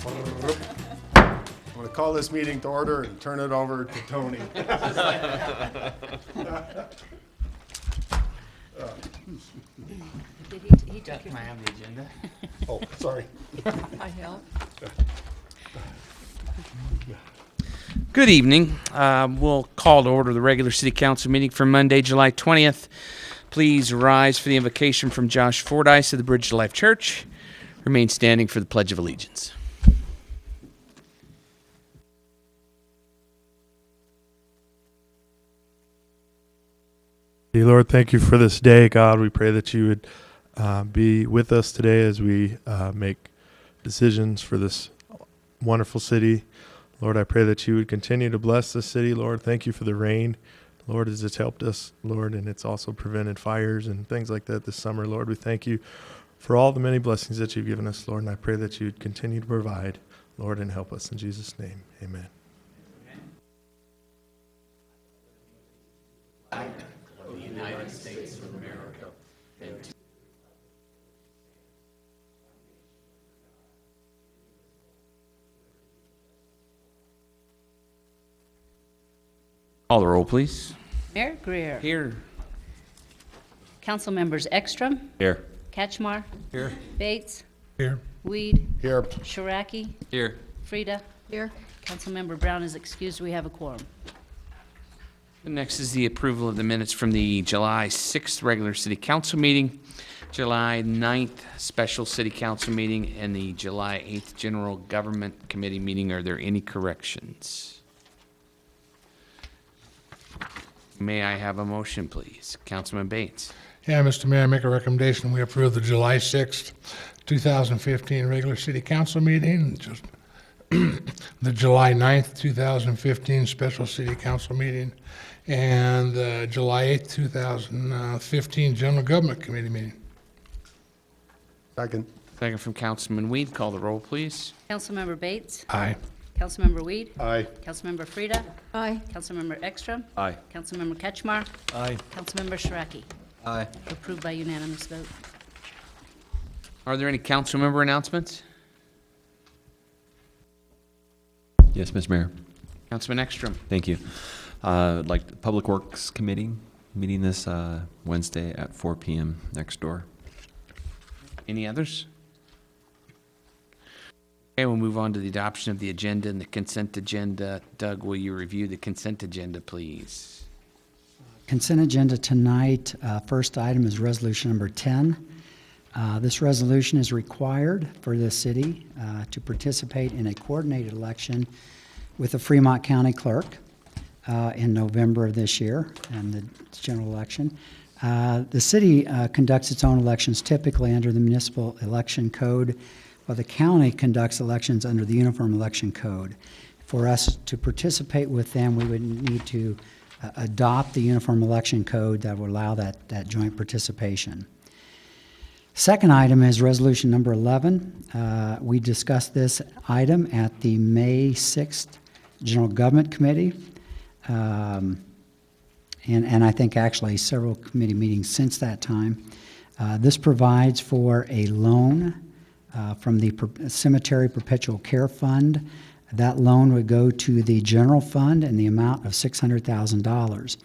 I'm going to call this meeting to order and turn it over to Tony. He took your... Can I have the agenda? Oh, sorry. I help. Good evening. We'll call to order the regular city council meeting for Monday, July 20th. Please rise for the invocation from Josh Fordyce of the Bridge to Life Church. Remain standing for the Pledge of Allegiance. Dear Lord, thank you for this day, God. We pray that you would be with us today as we make decisions for this wonderful city. Lord, I pray that you would continue to bless this city. Lord, thank you for the rain. Lord, as it's helped us, Lord, and it's also prevented fires and things like that this summer. Lord, we thank you for all the many blessings that you've given us, Lord, and I pray that you would continue to provide, Lord, and help us. In Jesus' name, amen. Call the roll, please. Mayor Greer. Here. Council members Ekstrom. Here. Catchmar. Here. Bates. Here. Weed. Here. Shiraki. Here. Frida. Here. Councilmember Brown is excused. We have a quorum. Next is the approval of the minutes from the July 6th regular city council meeting, July 9th special city council meeting, and the July 8th general government committee meeting. Are there any corrections? May I have a motion, please? Councilman Bates. Yeah, Mr. Mayor, I make a recommendation. We approve the July 6th, 2015 regular city council meeting, just the July 9th, 2015 special city council meeting, and the July 8th, 2015 general government committee meeting. Second. Second from Councilman Weed. Call the roll, please. Councilmember Bates. Aye. Councilmember Weed. Aye. Councilmember Frida. Aye. Councilmember Ekstrom. Aye. Councilmember Catchmar. Aye. Councilmember Shiraki. Aye. Approved by unanimous vote. Are there any council member announcements? Yes, Mr. Mayor. Councilman Ekstrom. Thank you. I'd like the Public Works Committee meeting this Wednesday at 4 p.m. next door. Any others? Okay, we'll move on to the adoption of the agenda and the consent agenda. Doug, will you review the consent agenda, please? Consent agenda tonight, first item is resolution number 10. This resolution is required for the city to participate in a coordinated election with the Fremont County Clerk in November of this year, and the general election. The city conducts its own elections typically under the Municipal Election Code, while the county conducts elections under the Uniform Election Code. For us to participate with them, we would need to adopt the Uniform Election Code that would allow that joint participation. Second item is resolution number 11. We discussed this item at the May 6th General Government Committee, and I think actually several committee meetings since that time. This provides for a loan from the Cemetery Perpetual Care Fund. That loan would go to the general fund in the amount of $600,000.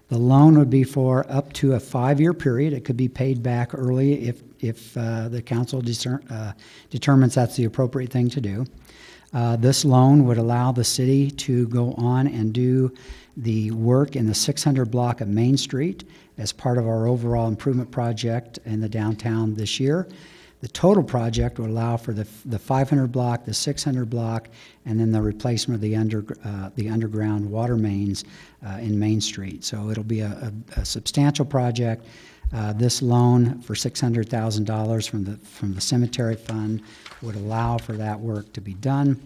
The loan would be for up to a 5-year period. It could be paid back early if the council determines that's the appropriate thing to do. This loan would allow the city to go on and do the work in the 600 block of Main Street as part of our overall improvement project in the downtown this year. The total project would allow for the 500 block, the 600 block, and then the replacement of the underground water mains in Main Street. So it'll be a substantial project. This loan for $600,000 from the cemetery fund would allow for that work to be done.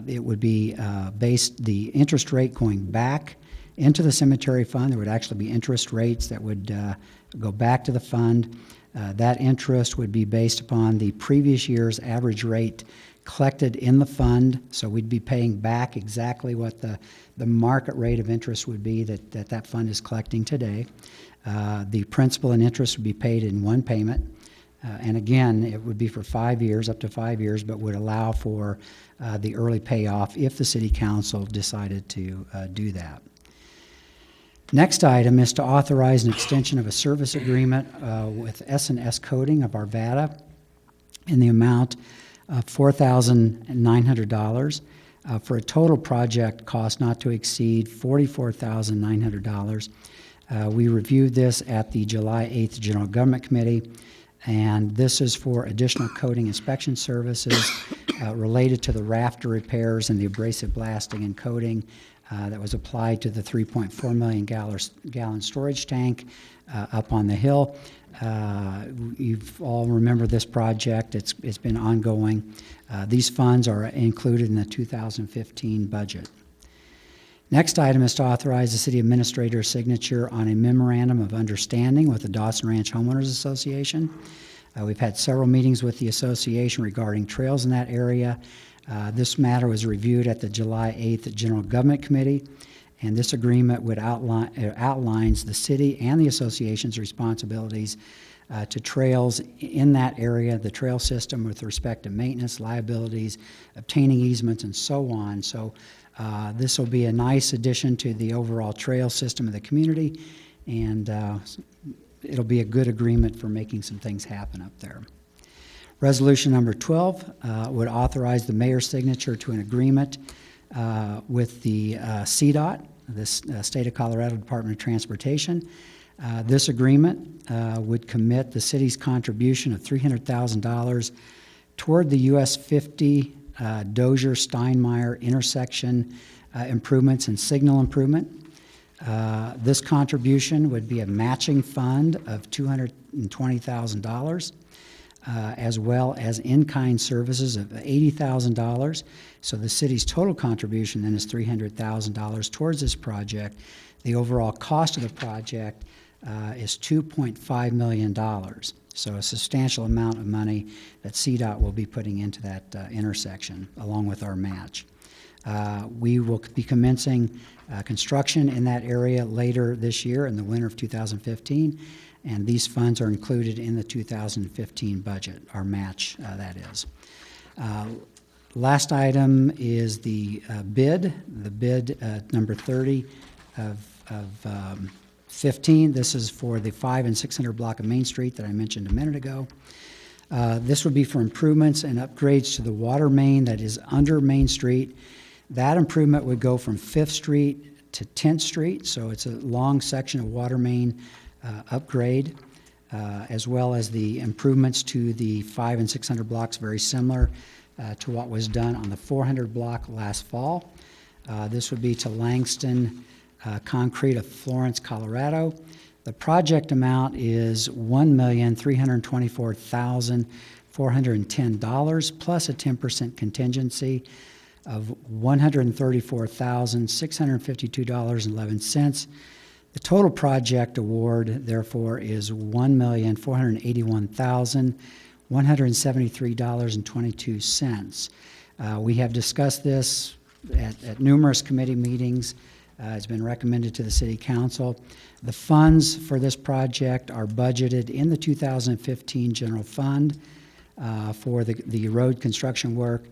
It would be based the interest rate going back into the cemetery fund. There would actually be interest rates that would go back to the fund. That interest would be based upon the previous year's average rate collected in the fund, so we'd be paying back exactly what the market rate of interest would be that fund is collecting today. The principal and interest would be paid in one payment. And again, it would be for 5 years, up to 5 years, but would allow for the early payoff if the city council decided to do that. Next item is to authorize an extension of a service agreement with S&S Coating of Arvada in the amount of $4,900 for a total project cost not to exceed $44,900. We reviewed this at the July 8th General Government Committee, and this is for additional coating inspection services related to the rafter repairs and the abrasive blasting and coating that was applied to the 3.4 million gallon storage tank up on the hill. You all remember this project. It's been ongoing. These funds are included in the 2015 budget. Next item is to authorize the city administrator's signature on a memorandum of understanding with the Dawson Ranch Homeowners Association. We've had several meetings with the association regarding trails in that area. This matter was reviewed at the July 8th General Government Committee, and this agreement would outlines the city and the association's responsibilities to trails in that area, the trail system with respect to maintenance, liabilities, obtaining easements, and so on. So this will be a nice addition to the overall trail system of the community, and it'll be a good agreement for making some things happen up there. Resolution number 12 would authorize the mayor's signature to an agreement with the CDOT, the State of Colorado Department of Transportation. This agreement would commit the city's contribution of $300,000 toward the US 50 Dozier-Steinmeier intersection improvements and signal improvement. This contribution would be a matching fund of $220,000. As well as in-kind services of $80,000. So the city's total contribution then is $300,000 towards this project. The overall cost of the project is $2.5 million. So a substantial amount of money that CDOT will be putting into that intersection, along with our match. We will be commencing construction in that area later this year in the winter of 2015. And these funds are included in the 2015 budget, our match, that is. Last item is the bid number 30 of 15. This is for the 500 and 600 block of Main Street that I mentioned a minute ago. This would be for improvements and upgrades to the water main that is under Main Street. That improvement would go from 5th Street to 10th Street, so it's a long section of water main upgrade, as well as the improvements to the 500 and 600 blocks, very similar to what was done on the 400 block last fall. This would be to Langston Concrete of Florence, Colorado. The project amount is $1,324,410 plus a 10% contingency of $134,652.11. The total project award, therefore, is $1,481,173.22. We have discussed this at numerous committee meetings. It's been recommended to the City Council. The funds for this project are budgeted in the 2015 General Fund for the road construction work,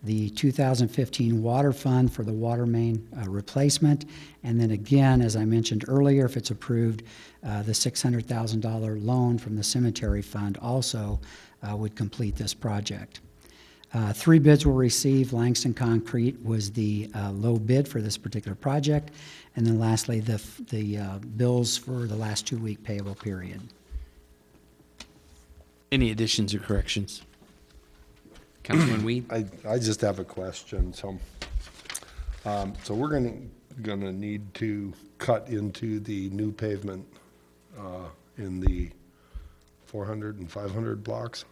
the 2015 Water Fund for the water main replacement, and then again, as I mentioned earlier, if it's approved, the $600,000 loan from the Cemetery Fund also would complete this project. 3 bids were received. Langston Concrete was the low bid for this particular project, and then lastly, the bills for the last 2-week payable period. Any additions or corrections? Councilman Weed? I just have a question. So we're gonna need to cut into the new pavement in the 400 and 500 blocks?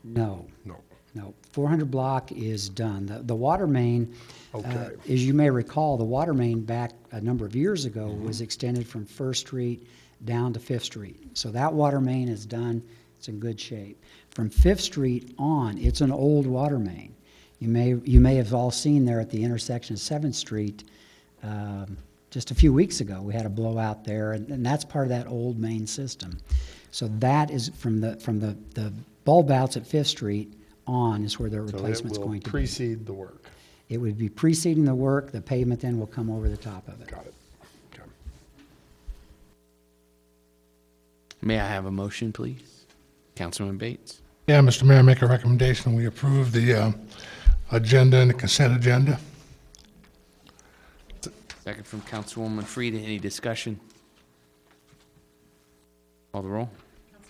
No. No. No, 400 block is done. The water main, Okay. as you may recall, the water main back a number of years ago was extended from 1st Street down to 5th Street. So that water main is done. It's in good shape. From 5th Street on, it's an old water main. You may have all seen there at the intersection of 7th Street, just a few weeks ago. We had a blowout there, and that's part of that old main system. So that is from the bulb outs at Fifth Street on is where their So replacement's it will going to be. precede the work. It would be preceding the work, the pavement then will come over the top of it. Got it. Okay. May I have a motion, please? Councilman Bates? Yeah, Mr. Mayor, make a recommendation. We approve the agenda and the consent agenda. Second from Councilwoman Frida. Any discussion? Call the roll.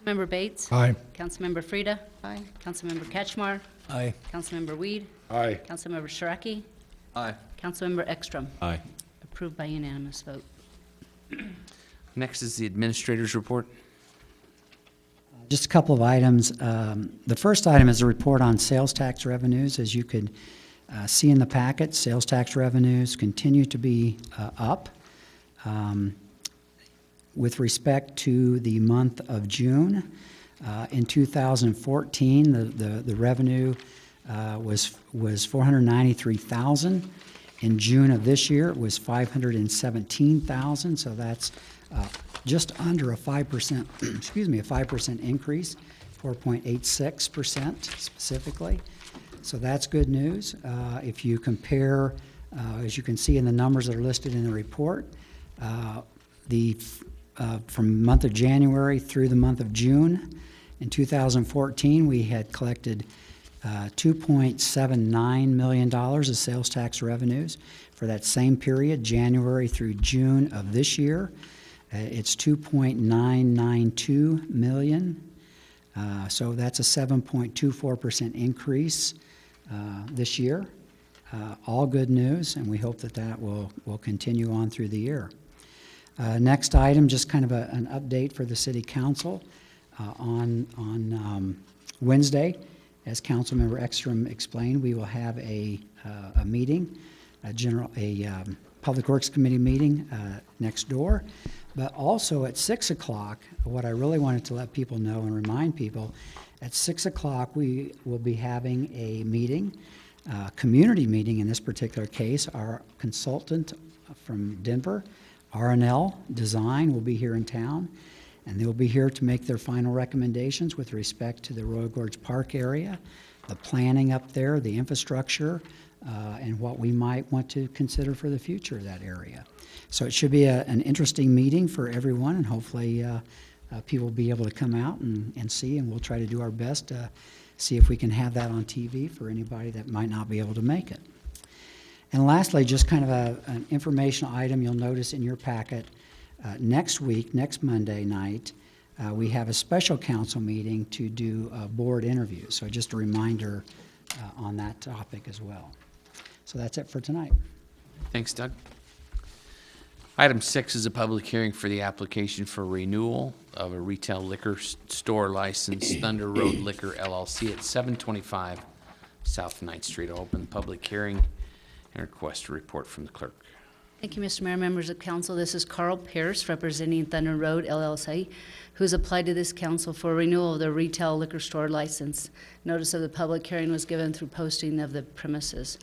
Councilmember Bates? Aye. Councilmember Frida? Aye. Councilmember Ketchmark? Aye. Councilmember Weed? Aye. Councilmember Sharaki? Aye. Councilmember Ekstrom? Aye. Approved by unanimous vote. Next is the administrator's report. Just a couple of items. The first item is a report on sales tax revenues. As you could see in the packet, sales tax revenues continue to be up. With respect to the month of June, in 2014, the revenue was $493,000. In June of this year, it was $517,000, so that's just under a 5%, excuse me, a 5% increase, 4.86% specifically. So that's good news. If you compare, as you can see in the numbers that are listed in the report, from the month of January through the month of June in 2014, we had collected $2.79 million of sales tax revenues. For that same period, January through June of this year, it's $2.992 million. So that's a 7.24% increase this year. All good news, and we hope that that will continue on through the year. Next item, just kind of an update for the City Council. On Wednesday, as Councilmember Ekstrom explained, we will have a meeting, a Public Works Committee meeting next door. But also at 6 o'clock, what I really wanted to let people know and remind people, at 6 o'clock we will be having a meeting, community meeting in this particular case. Our consultant from Denver, R&L Design, will be here in town, and they will be here to make their final recommendations with respect to the Royal Gorge Park area, the planning up there, the infrastructure, and what we might want to consider for the future of that area. So it should be an interesting meeting for everyone, and hopefully people will be able to come out and see, and we'll try to do our best to see if we can have that on TV for anybody that might not be able to make it. And lastly, just kind of an informational item you'll notice in your packet. Next week, next Monday night, we have a special council meeting to do board interviews. So just a reminder on that topic as well. So that's it for tonight. Thanks, Doug. Item 6 is a public hearing for the application for renewal of a retail liquor store license, Thunder Road Liquor LLC at 725 South 9th Street. I'll open the public hearing and request a report from the clerk. Thank you, Mr. Mayor, members of council. This is Carl Pierce, representing Thunder Road LLC, who's applied to this council for renewal of their retail liquor store license. Notice of the public hearing was given through posting of the premises.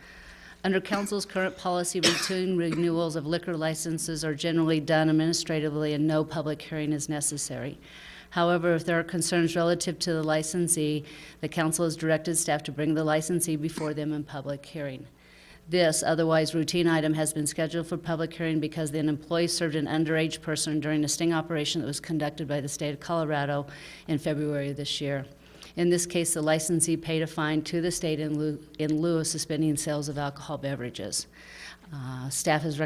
Under council's current policy, routine renewals of liquor licenses are generally done administratively and no public hearing is necessary. However, if there are concerns relative to the licensee, the council has directed staff to bring the licensee before them in public hearing. This otherwise routine item has been scheduled for public hearing because an employee served an underage person during a sting operation that was conducted by the state of Colorado in February of this year. In this case, the licensee paid a fine to the state in lieu of suspending sales of alcohol beverages. Staff has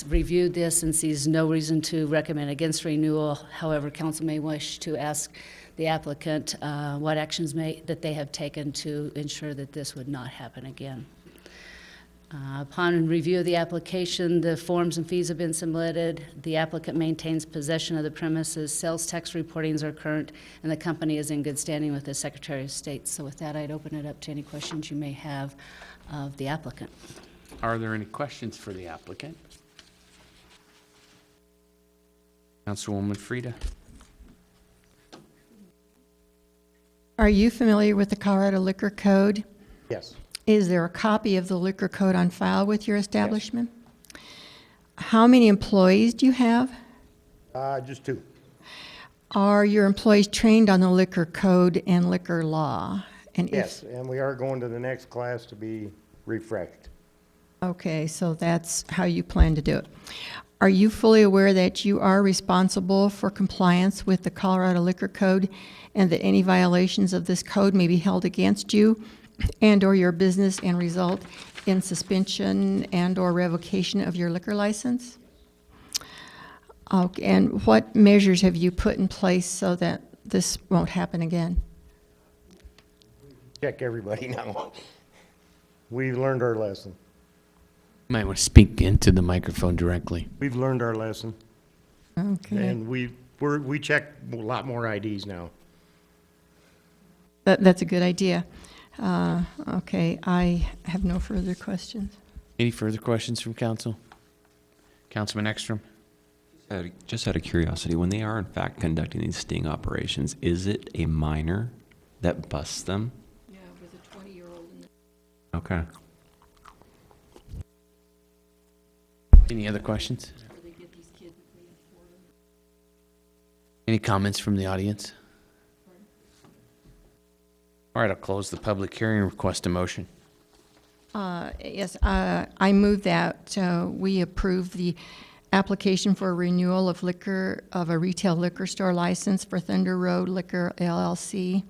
reviewed this and sees no reason to recommend against renewal. However, council may wish to ask the applicant what actions that they have taken to ensure that this would not happen again. Upon review of the application, the forms and fees have been submitted. The applicant maintains possession of the premises. Sales tax reportings are current, and the company is in good standing with the Secretary of State. So with that, I'd open it up to any questions you may have of the applicant. Are there any questions for the applicant? Councilwoman Frida. Are you familiar with the Colorado Liquor Code? Yes. Is there a copy of the liquor code on file with your establishment? How many employees do you have? Just two. Are your employees trained on the liquor code and liquor law? And if- Yes, and we are going to the next class to be refreshed. Okay, so that's how you plan to do it. Are you fully aware that you are responsible for compliance with the Colorado Liquor Code and that any violations of this code may be held against you and/or your business and result in suspension and/or revocation of your liquor license? Okay, and what measures have you put in place so that this won't happen again? Check everybody now. We've learned our lesson. Might want to speak into the microphone directly. We've learned our lesson, Okay, and we check a lot more IDs now. that's a good idea. Okay, I have no further questions. Any further questions from council? Councilman Ekstrom? Just out of curiosity, when they are in fact conducting these sting operations, is it a minor that busts them? Yeah, with a 20-year-old. Okay. Any other questions? Any comments from the audience? All right, I'll close the public hearing and request a motion. Yes, I move that we approve the application for renewal of liquor, of a retail liquor store license for Thunder Road Liquor LLC.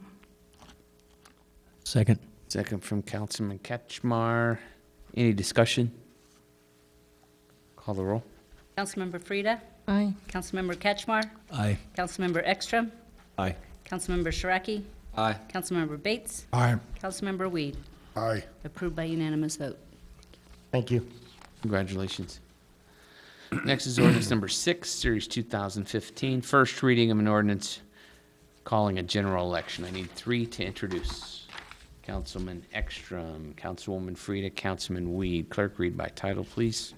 Second. Second from Councilman Ketchmar. Any discussion? Call the roll. Councilmember Frida? Aye. Councilmember Ketchmar? Aye. Councilmember Ekstrom? Aye. Councilmember Sharaki? Aye. Councilmember Bates? Aye. Councilmember Weed? Aye. Approved by unanimous vote. Thank you. Congratulations. Next is ordinance number 6, Series 2015. First reading of an ordinance calling a general election. I need 3 to introduce. Councilman Ekstrom, Councilwoman Frida, Councilman Weed. Clerk, read by title, please.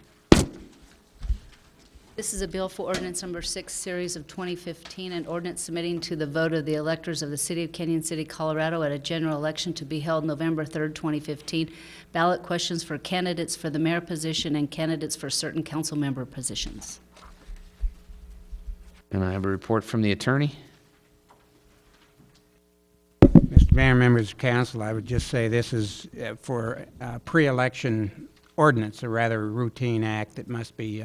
This is a bill for ordinance number 6, series of 2015, an ordinance submitting to the vote of the electors of the City of Canyon City, Colorado at a general election to be held November 3rd, 2015. Ballot questions for candidates for the mayor position and candidates for certain council member positions. And I have a report from the attorney. Mr. Mayor, members of council, I would just say this is for a pre-election ordinance, a rather routine act that must be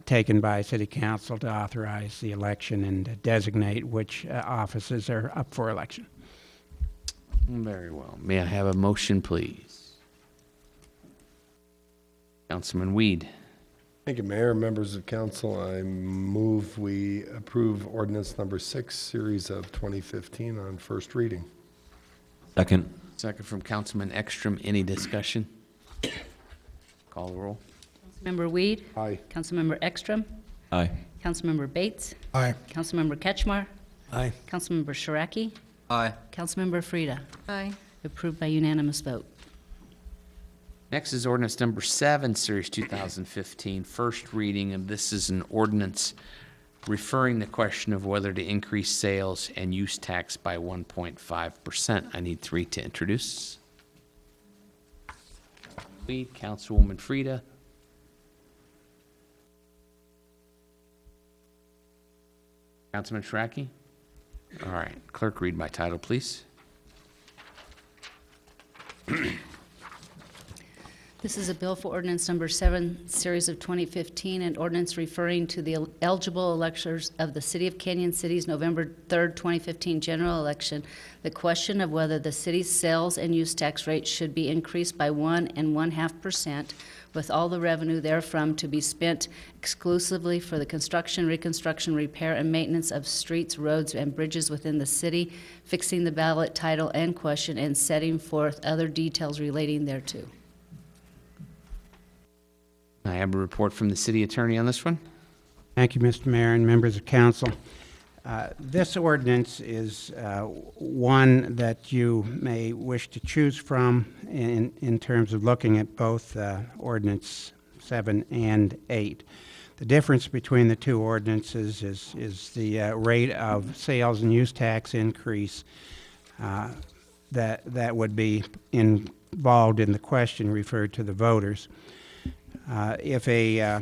taken by City Council to authorize the election and designate which offices are up for election. Very well. May I have a motion, please? Councilman Weed. Thank you, Mayor, members of council. I move we approve ordinance number 6, series of 2015 on first reading. Second. Second from Councilman Ekstrom. Any discussion? Call the roll. Councilmember Weed? Aye. Councilmember Ekstrom? Aye. Councilmember Bates? Aye. Councilmember Ketchmar? Aye. Councilmember Sharaki? Aye. Councilmember Frida? Aye. Approved by unanimous vote. Next is ordinance number 7, Series 2015, first reading, and this is an ordinance referring the question of whether to increase sales and use tax by 1.5%. I need 3 to introduce. Weed, Councilwoman Frida. Councilman Sharaki? All right, clerk, read by title, please. This is a bill for ordinance number 7, series of 2015, an ordinance referring to the eligible electors of the City of Canyon City's November 3rd, 2015 general election. The question of whether the city's sales and use tax rate should be increased by 1.5%, with all the revenue therefrom to be spent exclusively for the construction, reconstruction, repair, and maintenance of streets, roads, and bridges within the city, fixing the ballot title and question, and setting forth other details relating thereto. I have a report from the city attorney on this one. Thank you, Mr. Mayor and members of council. This ordinance is one that you may wish to choose from in terms of looking at both ordinance 7 and 8. The difference between the two ordinances is the rate of sales and use tax increase that would be involved in the question referred to the voters. If a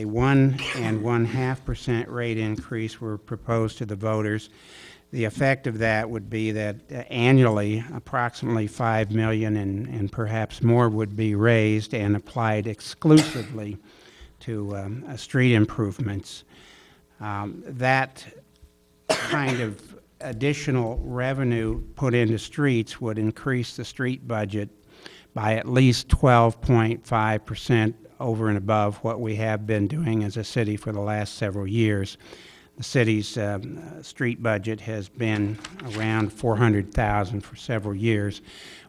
1 1/2% rate increase were proposed to the voters, the effect of that would be that annually, approximately $5 million and perhaps more would be raised and applied exclusively to street improvements. That kind of additional revenue put into streets would increase the street budget by at least 12.5% over and above what we have been doing as a city for the last several years. The city's street budget has been around $400,000 for several years.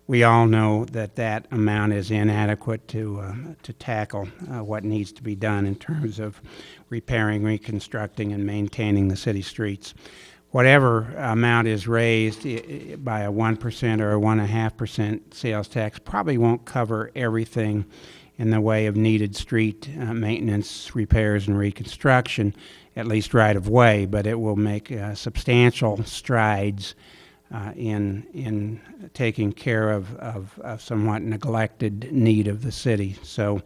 We all know that that amount is inadequate to tackle what needs to be done in terms of repairing, reconstructing, and maintaining the city streets. Whatever amount is raised by a 1% or a 1.5% sales tax probably won't cover everything in the way of needed street maintenance, repairs, and reconstruction, at least right of way, but it will make substantial strides in taking care of somewhat neglected need of the city. So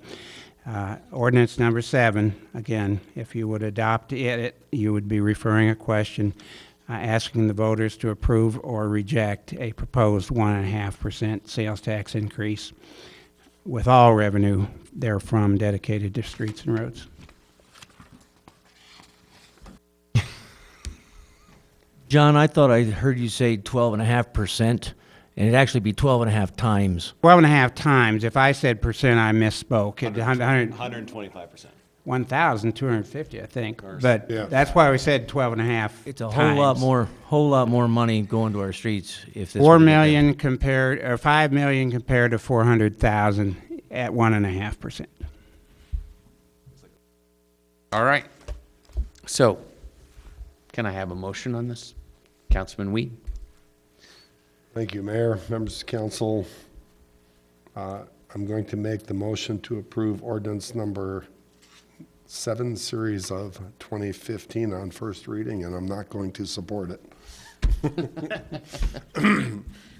ordinance number 7, again, if you would adopt it, you would be referring a question asking the voters to approve or reject a proposed 1.5% sales tax increase with all revenue therefrom dedicated to streets and roads. John, I thought I heard you say 12.5%, and it'd actually be 12.5 times. 12.5 times. If I said percent, I misspoke. 125%. 1,250, I think. But Yeah. that's why we said 12.5 It's a times. whole lot more money going to our streets if this. 4 were to get done. million compared, or 5 million compared to 400,000 at 1.5%. All right. So, can I have a motion on this? Councilman Weed? Thank you, Mayor, members of council. I'm going to make the motion to approve ordinance number 7, series of 2015 on first reading, and I'm not going to support it.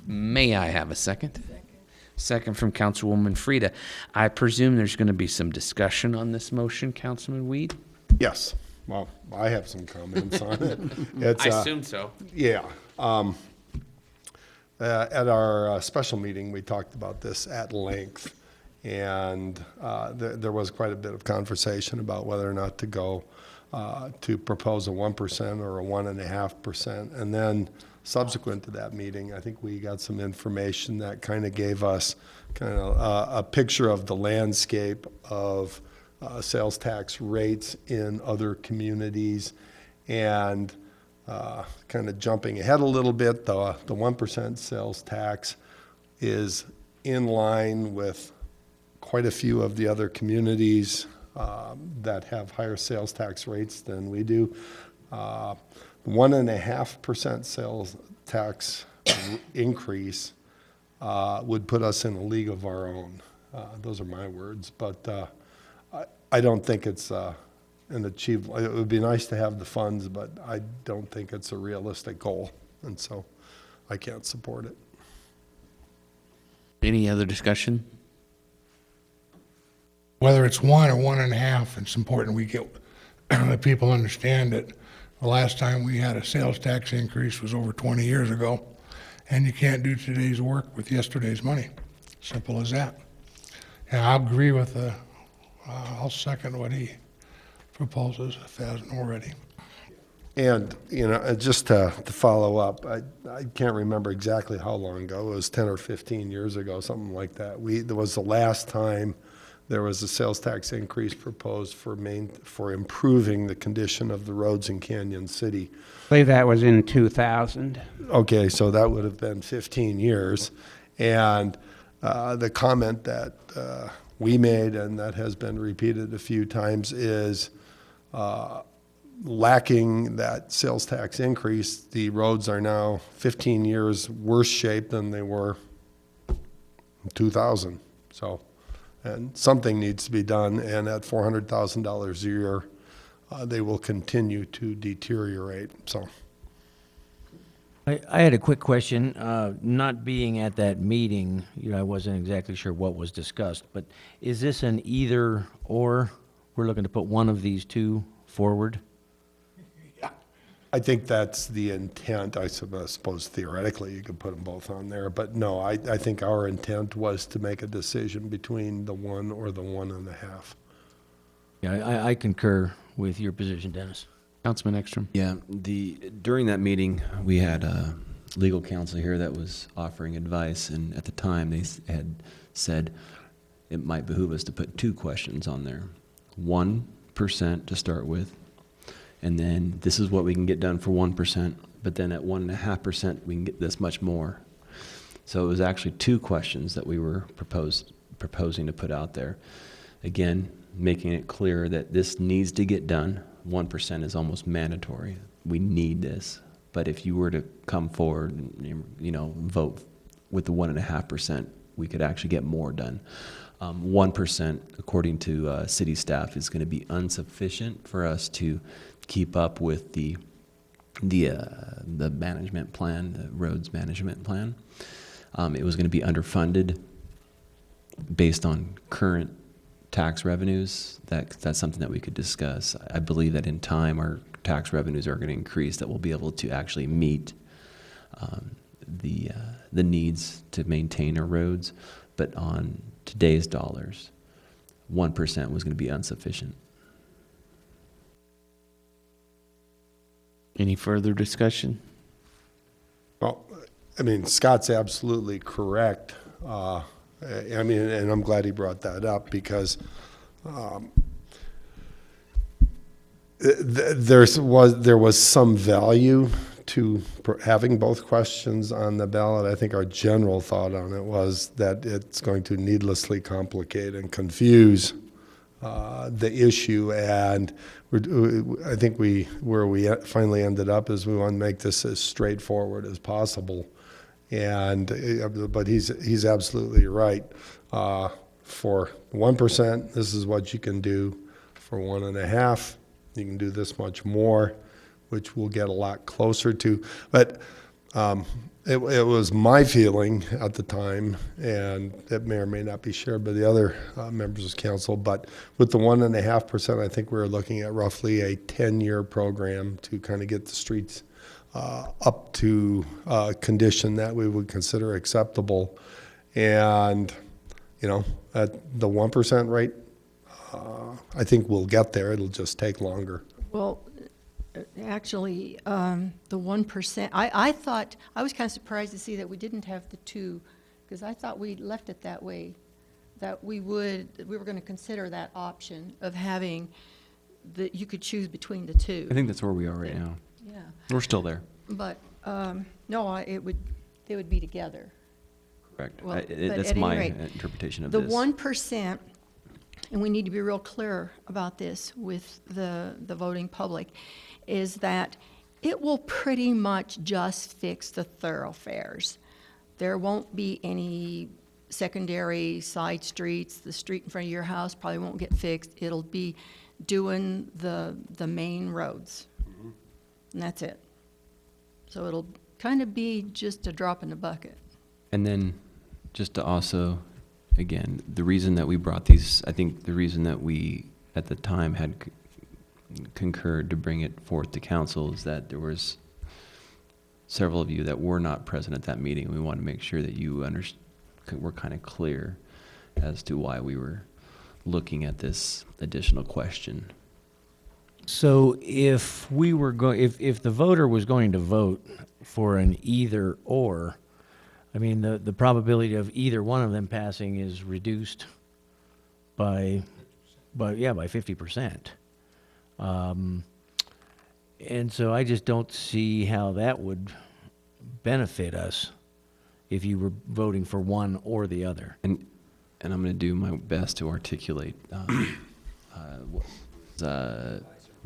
May I have a second? Second from Councilwoman Frida. I presume there's going to be some discussion on this motion, Councilman Weed? Yes, well, I have some comments on it. It's, I assume so. Yeah. At our special meeting, we talked about this at length, and there was quite a bit of conversation about whether or not to go to propose a 1% or a 1.5%. And then subsequent to that meeting, I think we got some information that kind of gave us kind of a picture of the landscape of sales tax rates in other communities. And kind of jumping ahead a little bit, the 1% sales tax is in line with quite a few of the other communities that have higher sales tax rates than we do. 1.5% sales tax increase would put us in a league of our own. Those are my words, but I don't think it's an achievable. It would be nice to have the funds, but I don't think it's a realistic goal, and so I can't support it. Any other discussion? Whether it's 1 or 1.5, it's important we get, that people understand it. The last time we had a sales tax increase was over 20 years ago, and you can't do today's work with yesterday's money. Simple as that. And I agree with I'll second what he proposes, if it hasn't already. And, you know, just to follow up, I can't remember exactly how long ago. It was 10 or 15 years ago, something like that. There was the last time there was a sales tax increase proposed for improving the condition of the roads in Canyon City. I believe that was in 2000. Okay, so that would have been 15 years. And the comment that we made, and that has been repeated a few times, is lacking that sales tax increase, the roads are now 15 years worse shape than they were in 2000. So, and something needs to be done, and at $400,000 a year, they will continue to deteriorate. So, I had a quick question. Not being at that meeting, I wasn't exactly sure what was discussed, but is this an either or? We're looking to put one of these two forward? I think that's the intent. I suppose theoretically you could put them both on there, but no, I think our intent was to make a decision between the 1 or the 1.5. Yeah, I concur with your position, Dennis. Councilman Ekstrom. Yeah, during that meeting, we had a legal counsel here that was offering advice, and at the time, they had said it might behoove us to put 2 questions on there. 1% to start with, and then this is what we can get done for 1%, but then at 1.5%, we can get this much more. So it was actually 2 questions that we were proposing to put out there. Again, making it clear that this needs to get done. 1% is almost mandatory. We need this. But if you were to come forward and, vote with the 1.5%, we could actually get more done. 1%, according to city staff, is going to be insufficient for us to keep up with the management plan, the roads management plan. It was going to be underfunded based on current tax revenues. That's something that we could discuss. I believe that in time our tax revenues are going to increase, that we'll be able to actually meet the needs to maintain our roads. But on today's dollars, 1% was going to be insufficient. Any further discussion? Well, I mean, Scott's absolutely correct. And I'm glad he brought that up because there was some value to having both questions on the ballot. I think our general thought on it was that it's going to needlessly complicate and confuse the issue, and I think where we finally ended up is we want to make this as straightforward as possible. But he's absolutely right. For 1%, this is what you can do. For 1.5, you can do this much more, which we'll get a lot closer to. But it was my feeling at the time, and it may or may not be shared by the other members of council, but with the 1.5%, I think we're looking at roughly a 10-year program to kind of get the streets up to a condition that we would consider acceptable. And, at the 1% rate, I think we'll get there. It'll just take longer. Well, actually, the 1%, I thought, I was kind of surprised to see that we didn't have the 2, because I thought we left it that way, that we were going to consider that option of having you could choose between the 2. I think that's where we are right now. Yeah. We're still there. But, no, they would be together. Correct. Well, but That's at any my rate, interpretation of The this. 1%, and we need to be real clear about this with the voting public, is that it will pretty much just fix the thoroughfares. There won't be any secondary side streets. The street in front of your house probably won't get fixed. It'll be doing the main roads. And that's it. So it'll kind of be just a drop in the bucket. And then, just to also, again, the reason that we brought these, I think the reason that we, at the time, had concurred to bring it forth to council is that there was several of you that were not present at that meeting. We want to make sure that you were kind of clear as to why we were looking at this additional question. So if we were if the voter was going to vote for an either or, I mean, the probability of either one of them passing is reduced by 50%. And so I just don't see how that would benefit us if you were voting for one or the other. And I'm going to do my best to articulate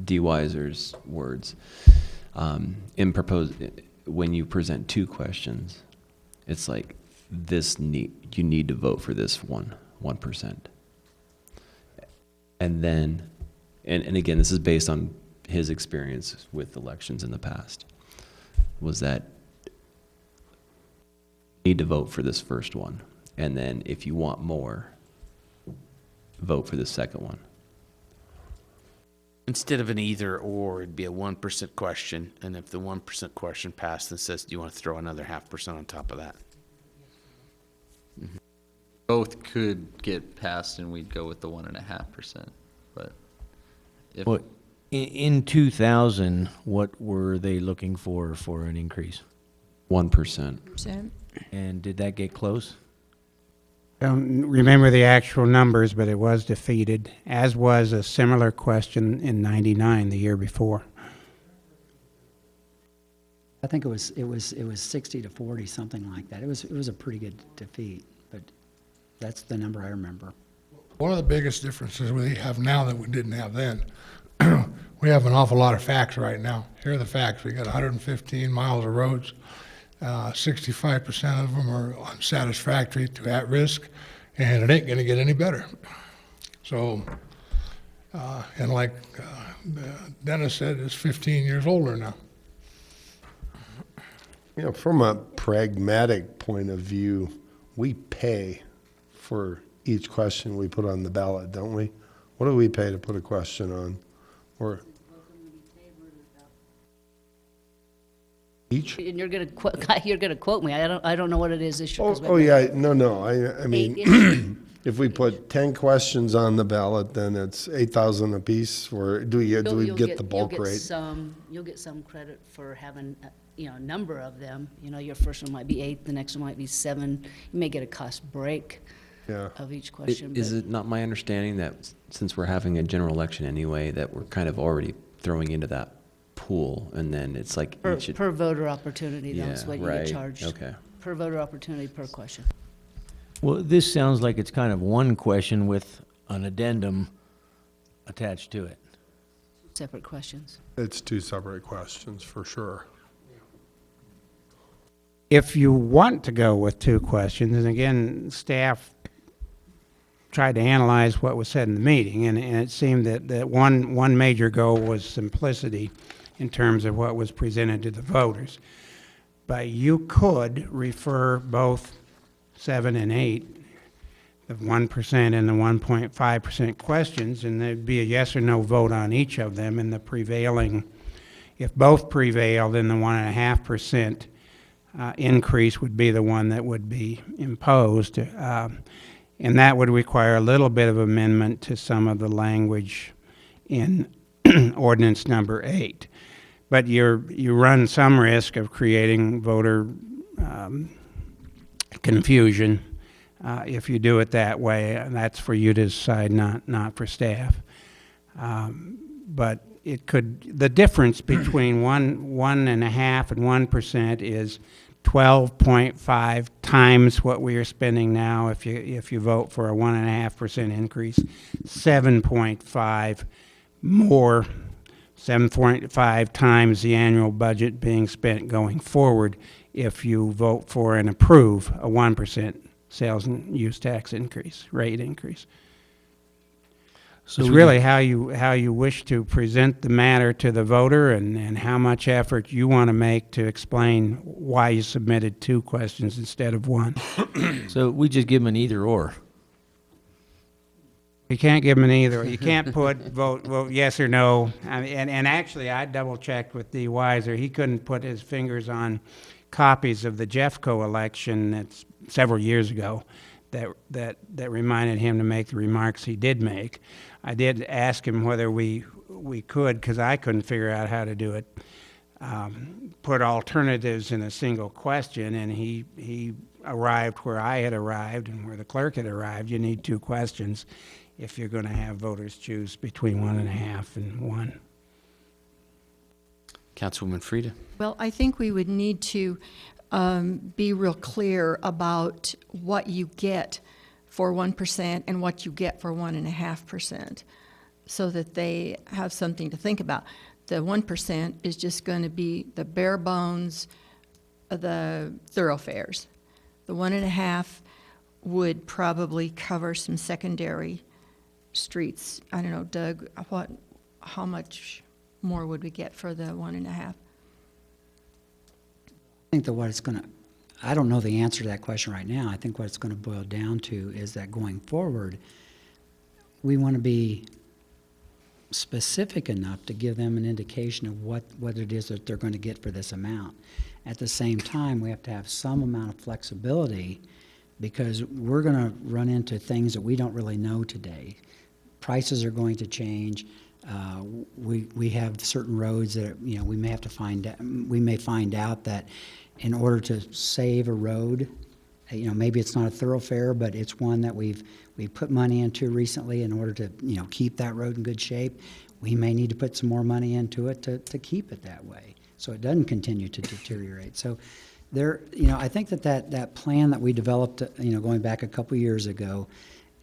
D. Weiser's words. When you present 2 questions, it's like you need to vote for this 1%. And then, and again, this is based on his experience with elections in the past, was that need to vote for this first one. And then if you want more, vote for the second one. Instead of an either or, it'd be a 1% question, and if the 1% question passed, then says, do you want to throw another 0.5% on top of that? Both could get passed and we'd go with the 1.5%, but if. Well, in 2000, what were they looking for an increase? 1%. And did that get close? Don't remember the actual numbers, but it was defeated, as was a similar question in '99, the year before. I think it was 60 to 40, something like that. It was a pretty good defeat, but that's the number I remember. One of the biggest differences we have now that we didn't have then, we have an awful lot of facts right now. Here are the facts. We got 115 miles of roads. 65% of them are unsatisfactory to at risk, and it ain't going to get any better. So, and like Dennis said, it's 15 years older now. You know, from a pragmatic point of view, we pay for each question we put on the ballot, don't we? What do we pay to put a question on? Or each? And you're gonna quote me. I don't know what it is this year. 'cause we Oh, haven't- yeah, no, I mean, Eight- if we put 10 questions on the ballot, then it's 8,000 apiece, or do we get the bulk You'll rate? get some credit for having, a number of them. Your first one might be 8, the next one might be 7. You may get a cost break Yeah. of each question. Is but it not my understanding that since we're having a general election anyway, that we're kind of already throwing into that pool, and then it's like each. Per voter opportunity, that's Yeah, what you right, get charged. okay. Per voter opportunity, per question. Well, this sounds like it's kind of one question with an addendum attached to it. Separate questions. It's 2 separate questions, for sure. If you want to go with 2 questions, and again, staff tried to analyze what was said in the meeting, and it seemed that one major goal was simplicity in terms of what was presented to the voters. But you could refer both 7 and 8, the 1% and the 1.5% questions, and there'd be a yes or no vote on each of them, and the prevailing, if both prevail, then the 1.5% increase would be the one that would be imposed. And that would require a little bit of amendment to some of the language in ordinance number 8. But you run some risk of creating voter confusion if you do it that way. And that's for you to decide, not for staff. But it could, the difference between 1.5% and 1% is 12.5 times what we are spending now if you vote for a 1.5% increase, 7.5 more, 7.5 times the annual budget being spent going forward if you vote for and approve a 1% sales and use tax increase, rate increase. So It's we really how you wish to present the matter to the voter and how much effort you want to make to explain why you submitted 2 questions instead of 1. So we just give them an either or. You can't give them an either. You can't put vote yes or no. I mean, and actually, I double-checked with Dee Weiser. He couldn't put his fingers on copies of the Jeffco election that's several years ago that reminded him to make the remarks he did make. I did ask him whether we could, because I couldn't figure out how to do it, put alternatives in a single question, and he arrived where I had arrived and where the clerk had arrived. You need 2 questions if you're going to have voters choose between 1.5 and 1. Councilwoman Frida? Well, I think we would need to be real clear about what you get for 1% and what you get for 1.5%, so that they have something to think about. The 1% is just going to be the bare bones of the thoroughfares. The 1.5 would probably cover some secondary streets. I don't know, Doug, how much more would we get for the 1.5? I think that what it's going to I don't know the answer to that question right now. I think what it's going to boil down to is that going forward, we want to be specific enough to give them an indication of what it is that they're going to get for this amount. At the same time, we have to have some amount of flexibility because we're going to run into things that we don't really know today. Prices are going to change. We have certain roads that, you know, we may have to we may find out that in order to save a road, you know, maybe it's not a thoroughfare, but it's one that we've put money into recently in order to, you know, keep that road in good shape. We may need to put some more money into it to keep it that way, so it doesn't continue to deteriorate. So there, you know, I think that plan that we developed, you know, going back a couple years ago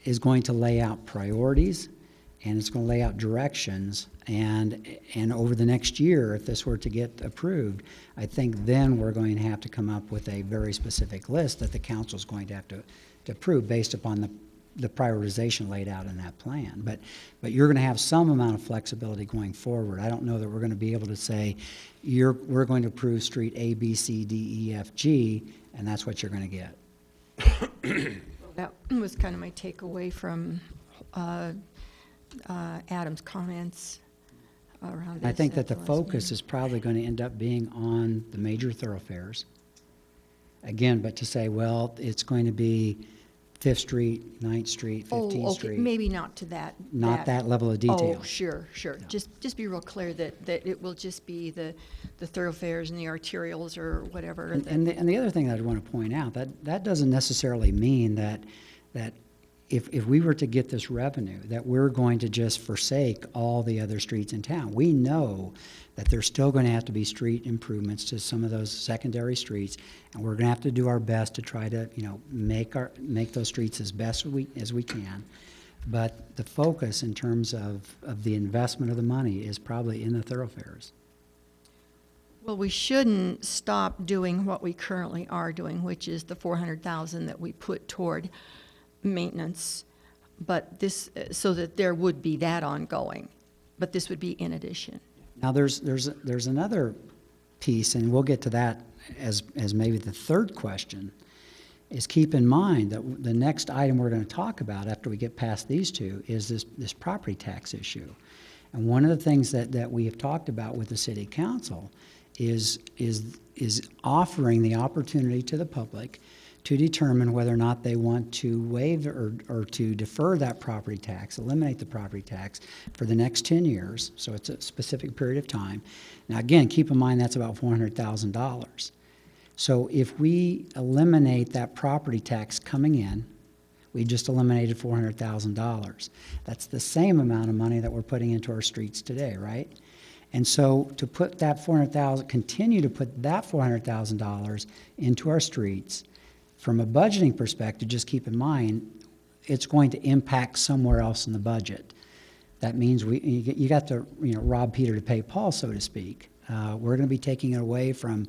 is going to lay out priorities, and it's going to lay out directions, and over the next year, if this were to get approved, I think then we're going to have to come up with a very specific list that the council's going to have to approve based upon the prioritization laid out in that plan. But you're going to have some amount of flexibility going forward. I don't know that we're going to be able to say, we're going to approve street A, B, C, D, E, F, G, and that's what you're going to get. That was kind of my takeaway from Adam's comments around this. I think that the at last focus meeting. is probably going to end up being on the major thoroughfares. Again, but to say, well, it's going to be 5th Street, 9th Street, 15th Oh, okay, Street. maybe not to that. Not that level of detail. Oh, sure. Just be real clear that it will just be the thoroughfares and the arterials or whatever. And the other thing that I'd want to point out, that doesn't necessarily mean that if we were to get this revenue, that we're going to just forsake all the other streets in town. We know that there's still going to have to be street improvements to some of those secondary streets, and we're going to have to do our best to try to, you know, make those streets as best as we can. But the focus in terms of the investment of the money is probably in the thoroughfares. Well, we shouldn't stop doing what we currently are doing, which is the 400,000 that we put toward maintenance, but this, so that there would be that ongoing, but this would be in addition. Now, there's another piece, and we'll get to that as maybe the third question, is keep in mind that the next item we're going to talk about after we get past these two is this property tax issue. And one of the things that we have talked about with the city council is offering the opportunity to the public to determine whether or not they want to waive or to defer that property tax, eliminate the property tax for the next 10 years. So it's a specific period of time. Now, again, keep in mind that's about $400,000. So if we eliminate that property tax coming in, we just eliminated $400,000. That's the same amount of money that we're putting into our streets today, right? And so to put that continue to put that $400,000 into our streets, from a budgeting perspective, just keep in mind, it's going to impact somewhere else in the budget. That means you got to, you know, rob Peter to pay Paul, so to speak. We're going to be taking it away from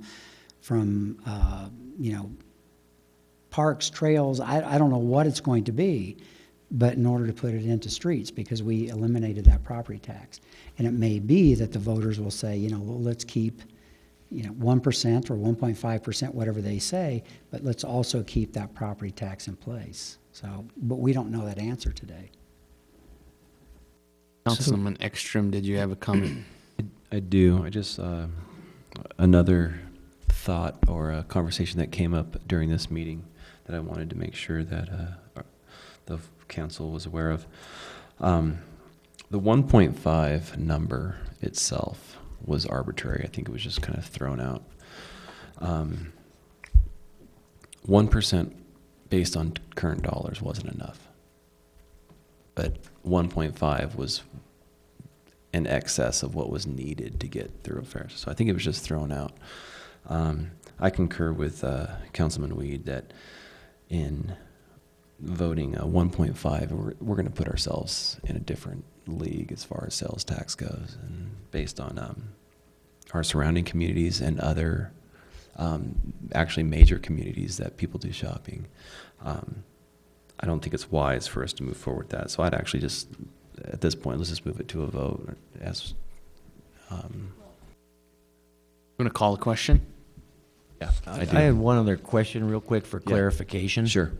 you know, parks, trails. I don't know what it's going to be, but in order to put it into streets, because we eliminated that property tax. And it may be that the voters will say, you know, well, let's keep, you know, 1% or 1.5%, whatever they say, but let's also keep that property tax in place. So, but we don't know that answer today. Councilman Ekstrom, did you have a comment? I do. I just, another thought or a conversation that came up during this meeting that I wanted to make sure that the council was aware of. The 1.5 number itself was arbitrary. I think it was just kind of thrown out. 1% based on current dollars wasn't enough. But 1.5 was in excess of what was needed to get thoroughfares. So I think it was just thrown out. I concur with Councilman Weed that in voting 1.5, we're going to put ourselves in a different league as far as sales tax goes, and based on our surrounding communities and other actually major communities that people do shopping. I don't think it's wise for us to move forward with that. So I'd actually just, at this point, let's just move it to a vote. As I'm going to call the question. Yeah, I do. I had one other question real quick for Yeah. clarification. Sure.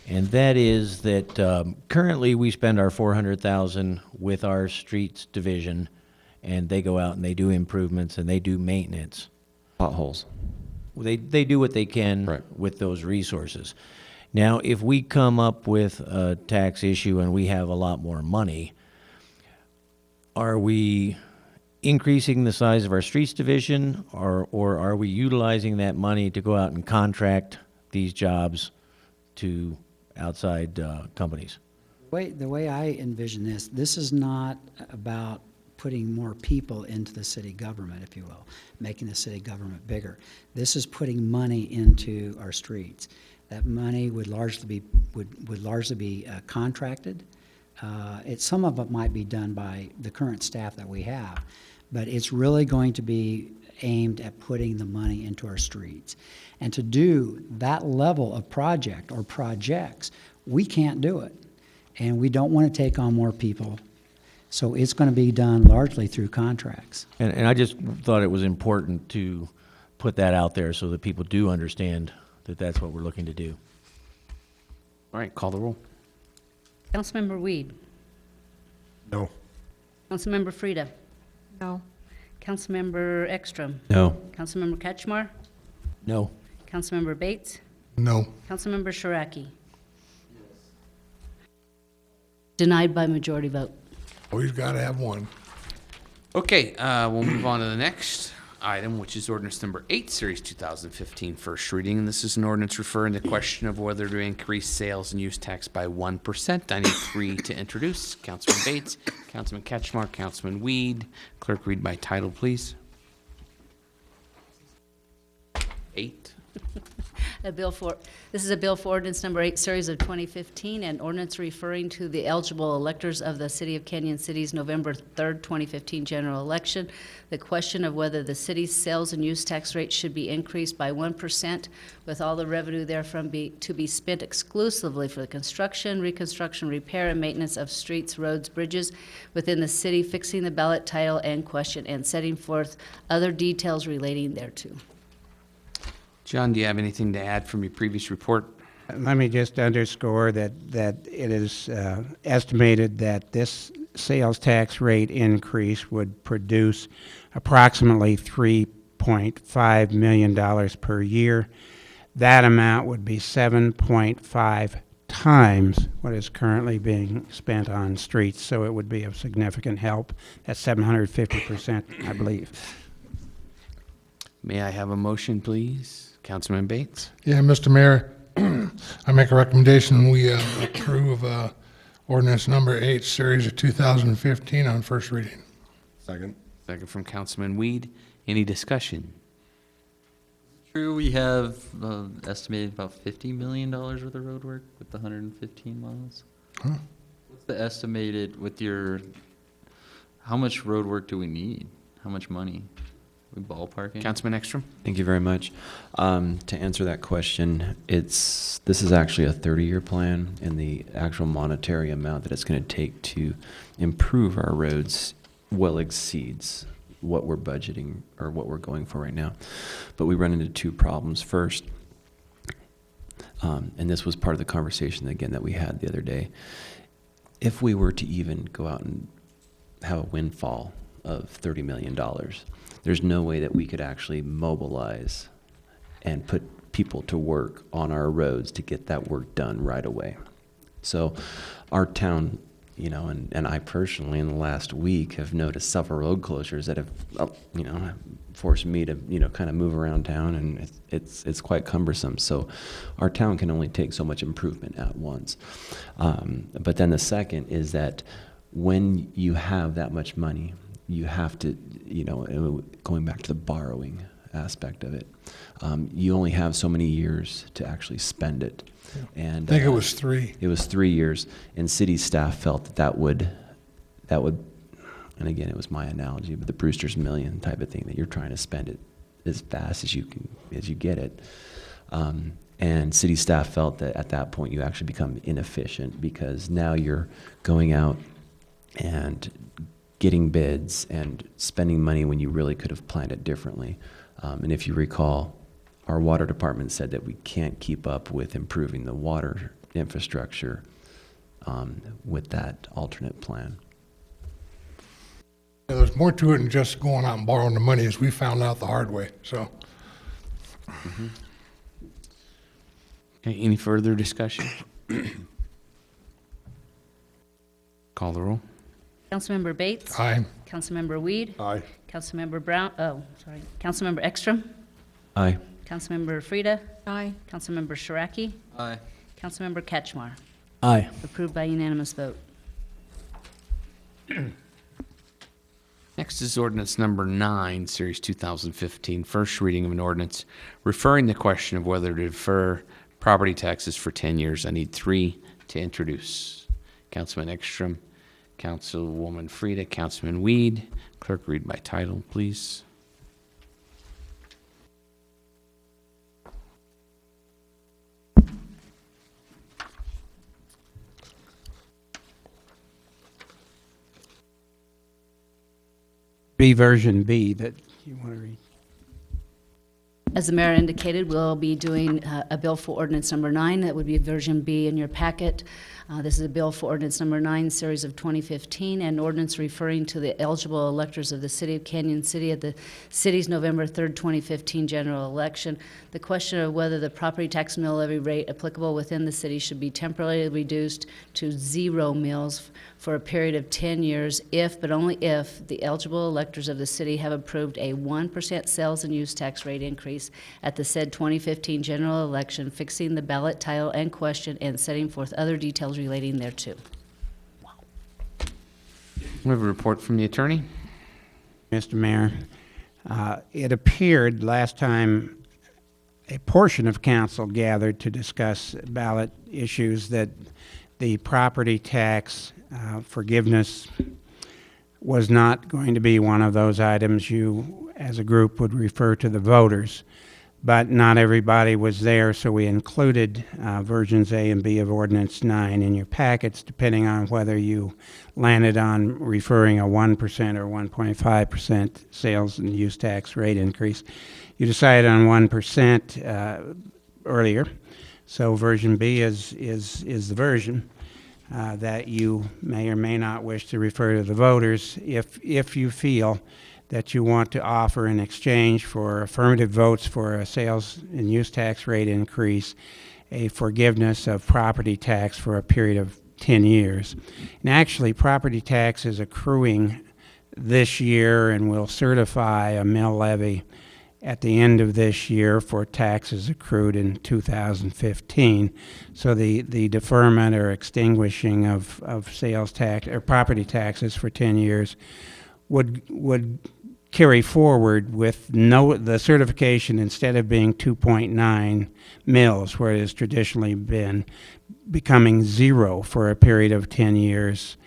And that is that currently we spend our 400,000 with our streets division, and they go out and they do improvements and they do maintenance. Potholes. They do what they can Right. with those resources. Now, if we come up with a tax issue and we have a lot more money, are we increasing the size of our streets division, or are we utilizing that money to go out and contract these jobs to outside companies? The way I envision this is not about putting more people into the city government, if you will, making the city government bigger. This is putting money into our streets. That money would largely be contracted. Some of it might be done by the current staff that we have, but it's really going to be aimed at putting the money into our streets. And to do that level of project or projects, we can't do it. And we don't want to take on more people. So it's going to be done largely through contracts. And I just thought it was important to put that out there so that people do understand that that's what we're looking to do. All right, call the roll. Councilmember Weed. No. Councilmember Frida. No. Councilmember Ekstrom. No. Councilmember Ketchmar. No. Councilmember Bates. No. Councilmember Shiraki. Denied by majority vote. Always got to have one. Okay, we'll move on to the next item, which is ordinance number 8, series 2015, first reading. And this is an ordinance referring to the question of whether to increase sales and use tax by 1%. I need 3 to introduce. Councilman Bates, Councilman Ketchmark, Councilman Weed. Clerk, read by title, please. 8. This is a bill for ordinance number 8, series of 2015, and ordinance referring to the eligible electors of the City of Canyon City's November 3rd, 2015 general election. The question of whether the city's sales and use tax rate should be increased by 1%, with all the revenue therefrom to be spent exclusively for the construction, reconstruction, repair, and maintenance of streets, roads, bridges within the city, fixing the ballot title and question, and setting forth other details relating thereto. John, do you have anything to add from your previous report? Let me just underscore that it is estimated that this sales tax rate increase would produce approximately $3.5 million per year. That amount would be 7.5 times what is currently being spent on streets, so it would be of significant help. That's 750%, I believe. May I have a motion, please? Councilman Bates? Yeah, Mr. Mayor, I make a recommendation, we approve ordinance number 8, series of 2015 on first reading. Second. Second from Councilman Weed. Any discussion? True, we have estimated about $50 million worth of road work with the 115 miles. Huh? What's the estimated with your, how much road work do we need? How much money? We ballparking? Councilman Ekstrom? Thank you very much. To answer that question, this is actually a 30-year plan, and the actual monetary amount that it's going to take to improve our roads well exceeds what we're budgeting or what we're going for right now. But we run into 2 problems. First, and this was part of the conversation again that we had the other day, if we were to even go out and have a windfall of $30 million, there's no way that we could actually mobilize and put people to work on our roads to get that work done right away. So our town, and I personally in the last week have noticed several road closures that have, forced me to, kind of move around town, and it's quite cumbersome. So our town can only take so much improvement at once. But then the second is that when you have that much money, you have to, going back to the borrowing aspect of it, you only have so many years to actually spend it. And I think it was 3. It was 3 years, and city staff felt that would, and again, it was my analogy, but the Brewster's Million type of thing, that you're trying to spend it as fast as you get it. And city staff felt that at that point you actually become inefficient, because now you're going out and getting bids and spending money when you really could have planned it differently. And if you recall, our water department said that we can't keep up with improving the water infrastructure with that alternate plan. Yeah, there's more to it than just going out and borrowing the money, as we found out the hard way, so. Okay, any further discussion? Call the roll. Councilmember Bates? Aye. Councilmember Weed? Aye. Councilmember Brown, Councilmember Ekstrom? Aye. Councilmember Frida? Aye. Councilmember Sharaki? Aye. Councilmember Ketchmar? Aye. Approved by unanimous vote. Next is ordinance number 9, Series 2015, first reading of an ordinance referring the question of whether to defer property taxes for 10 years. I need 3 to introduce. Councilman Ekstrom, Councilwoman Frida, Councilman Weed. Clerk, read by title, please. Be version B that you want to read. As the mayor indicated, we'll be doing a bill for ordinance number 9. That would be version B in your packet. This is a bill for ordinance number 9, series of 2015, and ordinance referring to the eligible electors of the city of Canyon City at the city's November 3rd, 2015 general election. The question of whether the property tax mill levy rate applicable within the city should be temporarily reduced to 0 mills for a period of 10 years if, but only if, the eligible electors of the city have approved a 1% sales and use tax rate increase at the said 2015 general election, fixing the ballot title and question, and setting forth other details relating thereto. We have a report from the attorney. Mr. Mayor, it appeared last time a portion of council gathered to discuss ballot issues that the property tax forgiveness was not going to be one of those items you, as a group, would refer to the voters. But not everybody was there, so we included versions A and B of Ordinance 9 in your packets, depending on whether you landed on referring a 1% or 1.5% sales and use tax rate increase. You decided on 1% earlier, so version B is the version that you may or may not wish to refer to the voters if you feel that you want to offer in exchange for affirmative votes for a sales and use tax rate increase, a forgiveness of property tax for a period of 10 years. And actually, property tax is accruing this year, and we'll certify a mill levy at the end of this year for taxes accrued in 2015. So the deferment or extinguishing of sales tax or property taxes for 10 years would carry forward with the certification, instead of being 2.9 mills, where it has traditionally been, becoming 0 for a period of 10 years,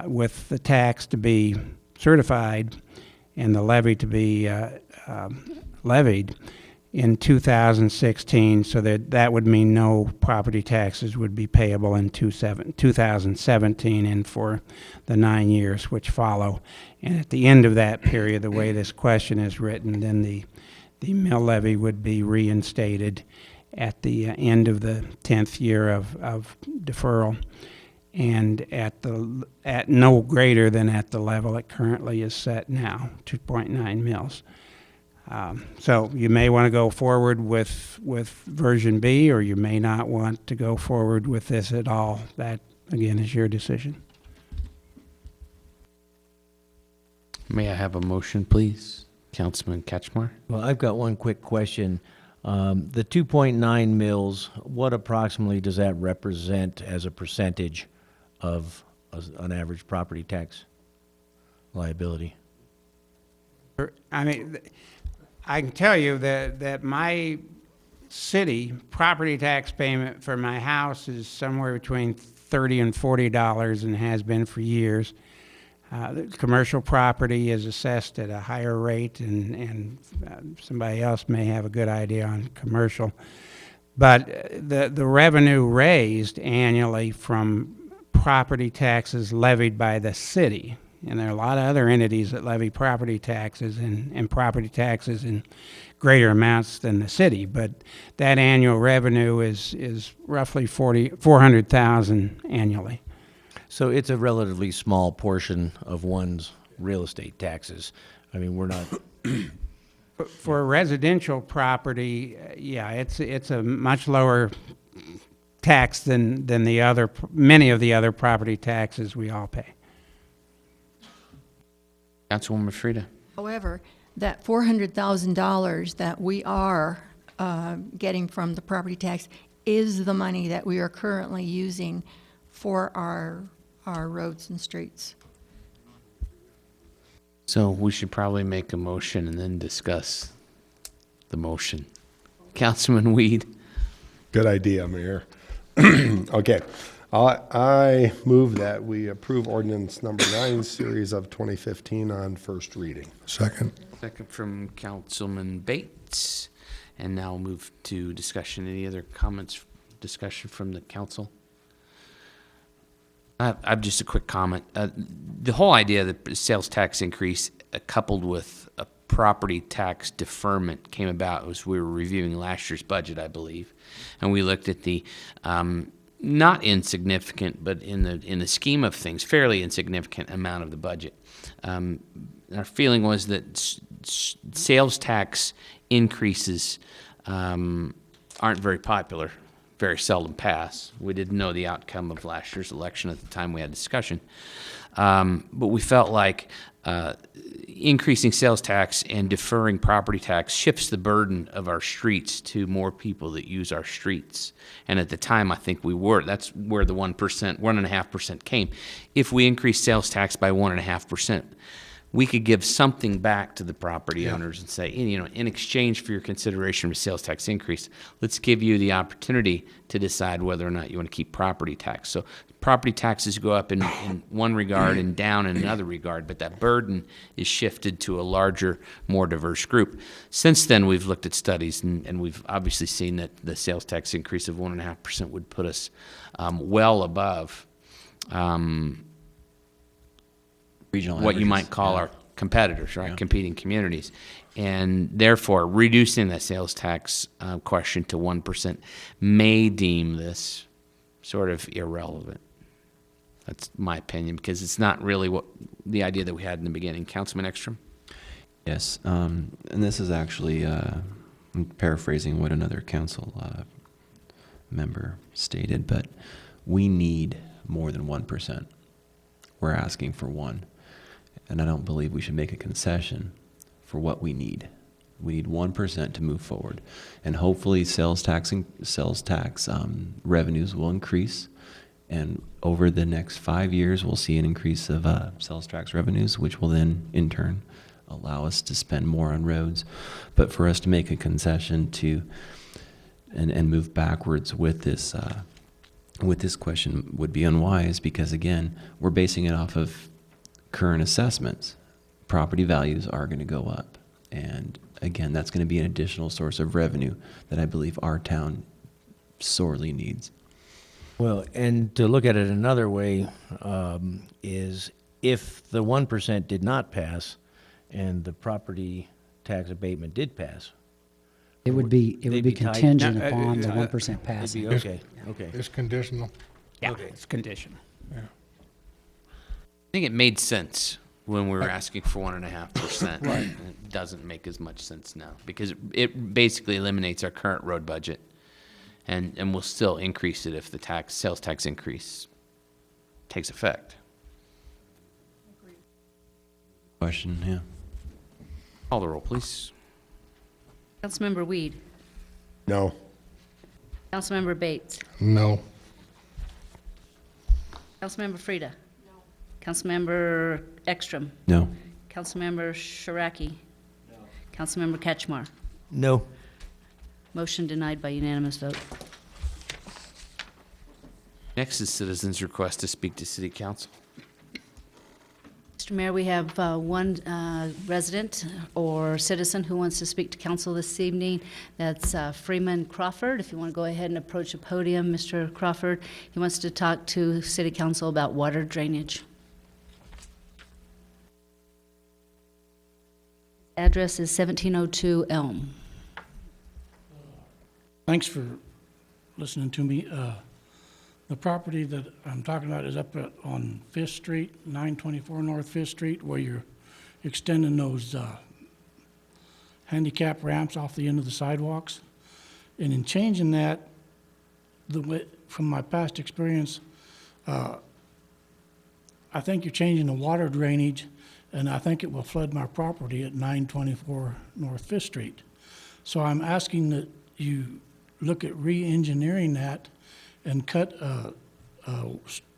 with the tax to be certified and the levy to be levied in 2016, so that would mean no property taxes would be payable in 2017 and for the 9 years which follow. And at the end of that period, the way this question is written, then the mill levy would be reinstated at the end of the 10th year of deferral, and at no greater than at the level it currently is set now, 2.9 mills. So you may want to go forward with version B, or you may not want to go forward with this at all. That, again, is your decision. May I have a motion, please? Councilman Ketchmar. Well, I've got one quick question. The 2.9 mills, what approximately does that represent as a percentage of an average property tax liability? I mean, I can tell you that my city property tax payment for my house is somewhere between $30 and $40 and has been for years. The commercial property is assessed at a higher rate, and somebody else may have a good idea on commercial. But the revenue raised annually from property taxes levied by the city, and there are a lot of other entities that levy property taxes, and property taxes in greater amounts than the city, but that annual revenue is roughly 400,000 annually. So it's a relatively small portion of one's real estate taxes. I mean, we're not, For a residential property, yeah, it's a much lower tax than many of the other property taxes we all pay. Councilwoman Frida. However, that $400,000 that we are getting from the property tax is the money that we are currently using for our roads and streets. So we should probably make a motion and then discuss the motion. Councilman Weed. Good idea, Mayor. Okay. I move that we approve ordinance number 9, series of 2015 on first reading. Second. Second from Councilman Bates. And now we'll move to discussion. Any other comments, discussion from the council? I've just a quick comment. The whole idea that the sales tax increase coupled with a property tax deferment came about as we were reviewing last year's budget, I believe. And we looked at the not insignificant, but in the scheme of things, fairly insignificant amount of the budget. Our feeling was that sales tax increases aren't very popular, very seldom pass. We didn't know the outcome of last year's election at the time we had discussion. But we felt like increasing sales tax and deferring property tax shifts the burden of our streets to more people that use our streets. And at the time, I think that's where the 1.5% came. If we increase sales tax by 1.5%, we could give something back to the property owners and say, in exchange for your consideration of a sales tax increase, let's give you the opportunity to decide whether or not you want to keep property tax. So property taxes go up in one regard and down in another regard, but that burden is shifted to a larger, more diverse group. Since then, we've looked at studies, and we've obviously seen that the sales tax increase of 1.5% would put us well above Regional what you averages, might call yeah. our competitors, right? Yeah. Competing communities. And therefore, reducing that sales tax question to 1% may deem this sort of irrelevant. That's my opinion, because it's not really what the idea that we had in the beginning. Councilman Ekstrom? Yes, and this is actually, I'm paraphrasing what another council member stated, but we need more than 1%. We're asking for 1%. And I don't believe we should make a concession for what we need. We need 1% to move forward. And hopefully sales tax revenues will increase. And over the next 5 years, we'll see an increase of sales tax revenues, which will then, in turn, allow us to spend more on roads. But for us to make a concession and move backwards with this question would be unwise, because, again, we're basing it off of current assessments. Property values are going to go up. And, again, that's going to be an additional source of revenue that I believe our town sorely needs. well, and to look at it another way is if the 1% did not pass and the property tax abatement did pass, It would be They'd be tied- contingent No, upon the uh, 1% it'd passing. be okay, okay. It's conditional. Yeah, it's conditional. I think it made sense when we were asking for 1.5%. Right. It doesn't make as much sense now, because it basically eliminates our current road budget, and we'll still increase it if the sales tax increase takes effect. Question, yeah. Call the roll, please. Councilmember Weed. No. Councilmember Bates. No. Councilmember Frida. No. Councilmember Ekstrom. No. Councilmember Sharaki. No. Councilmember Ketchmar. No. Motion denied by unanimous vote. Next is citizens' request to speak to city council. Mr. Mayor, we have one resident or citizen who wants to speak to council this evening. That's Freeman Crawford. If you want to go ahead and approach the podium, Mr. Crawford. He wants to talk to city council about water drainage. Address is 1702 Elm. Thanks for listening to me. The property that I'm talking about is up on Fifth Street, 924 North Fifth Street, where you're extending those handicap ramps off the end of the sidewalks. And in changing that, from my past experience, I think you're changing the water drainage, and I think it will flood my property at 924 North Fifth Street. So I'm asking that you look at re-engineering that and cut a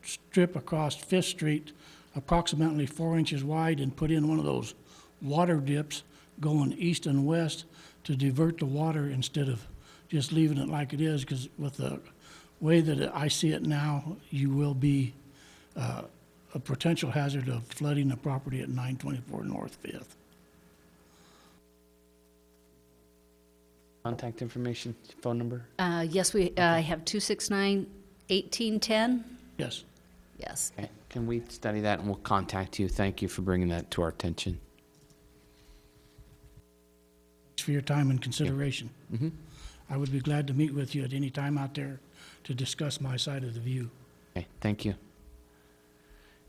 strip across Fifth Street approximately 4 inches wide and put in one of those water dips going east and west to divert the water instead of just leaving it like it is, because with the way that I see it now, you will be a potential hazard of flooding the property at 924 North Fifth. Contact information, phone number? Yes, I have 269-1810. Yes. Yes. Okay, can we study that and we'll contact you? Thank you for bringing that to our attention. Thanks for your time and consideration. Mhm. I would be glad to meet with you at any time out there to discuss my side of the view. Okay, thank you.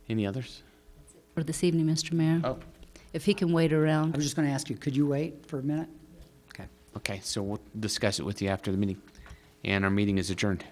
Any others? For this evening, Mr. Mayor. Oh, If he can wait around. I was just going to ask you, could you wait for a minute? okay, so we'll discuss it with you after the meeting. And our meeting is adjourned.